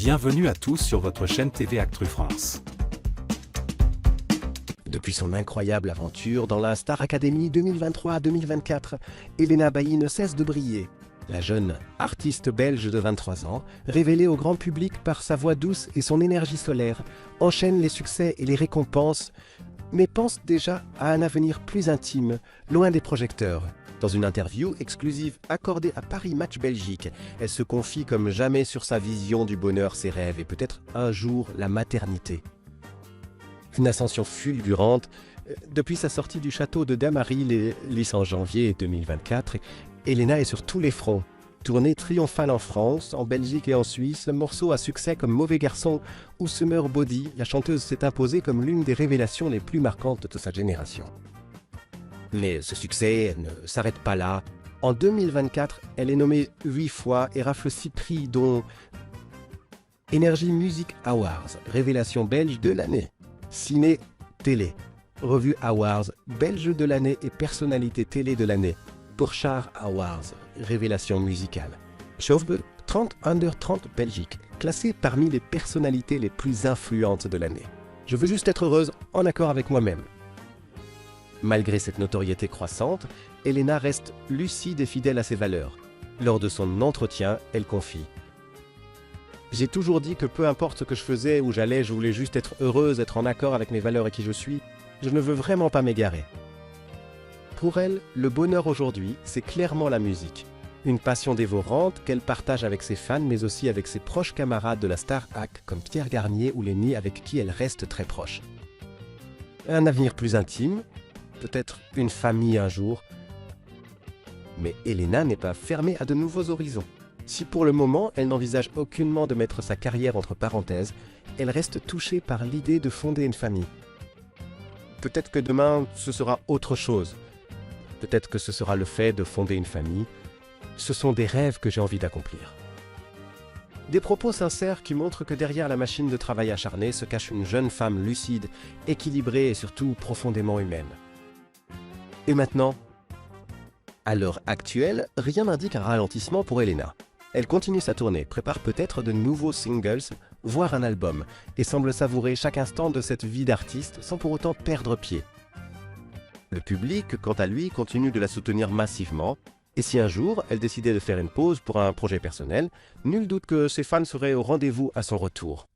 Bienvenue à tous sur votre chaîne TV Actu France. Depuis son incroyable aventure dans la Star Academy 2023-2024, Elena Bailly ne cesse de briller. La jeune artiste belge de 23 ans, révélée au grand public par sa voix douce et son énergie solaire, enchaîne les succès et les récompenses, mais pense déjà à un avenir plus intime, loin des projecteurs. Dans une interview exclusive accordée à Paris Match Belgique, elle se confie comme jamais sur sa vision du bonheur, ses rêves et peut-être un jour la maternité. Une ascension fulgurante. Depuis sa sortie du château de Damary le 8 janvier 2024, Elena est sur tous les fronts. Tournée triomphale en France, en Belgique et en Suisse, morceaux à succès comme Mauvais Garçon ou Summer Body, la chanteuse s'est imposée comme l'une des révélations les plus marquantes de sa génération. Mais ce succès ne s'arrête pas là. En 2024, elle est nommée 8 fois et rafle 6 prix dont Energy Music Awards, révélation belge de l'année, Ciné Télé, Revue Awards, belge de l'année et personnalité télé de l'année, Pourchard Awards, révélation musicale, Showbiz 30 Under 30 Belgique, classée parmi les personnalités les plus influentes de l'année. Je veux juste être heureuse, en accord avec moi-même. Malgré cette notoriété croissante, Elena reste lucide et fidèle à ses valeurs. Lors de son entretien, elle confie « J'ai toujours dit que peu importe ce que je faisais, où j'allais, je voulais juste être heureuse, être en accord avec mes valeurs et qui je suis. Je ne veux vraiment pas m'égarer. » Pour elle, le bonheur aujourd'hui, c'est clairement la musique. Une passion dévorante qu'elle partage avec ses fans, mais aussi avec ses proches camarades de la Star Ac, comme Pierre Garnier ou Lenny, avec qui elle reste très proche. Un avenir plus intime, peut-être une famille un jour. Mais Elena n'est pas fermée à de nouveaux horizons. Si pour le moment, elle n'envisage aucunement de mettre sa carrière entre parenthèses, elle reste touchée par l'idée de fonder une famille. Peut-être que demain, ce sera autre chose. Peut-être que ce sera le fait de fonder une famille. Ce sont des rêves que j'ai envie d'accomplir. Des propos sincères qui montrent que derrière la machine de travail acharnée se cache une jeune femme lucide, équilibrée et surtout profondément humaine. Et maintenant, à l'heure actuelle, rien n'indique un ralentissement pour Elena. Elle continue sa tournée, prépare peut-être de nouveaux singles, voire un album, et semble savourer chaque instant de cette vie d'artiste sans pour autant perdre pied. Le public, quant à lui, continue de la soutenir massivement, et si un jour elle décidait de faire une pause pour un projet personnel, nul doute que ses fans seraient au rendez-vous à son retour.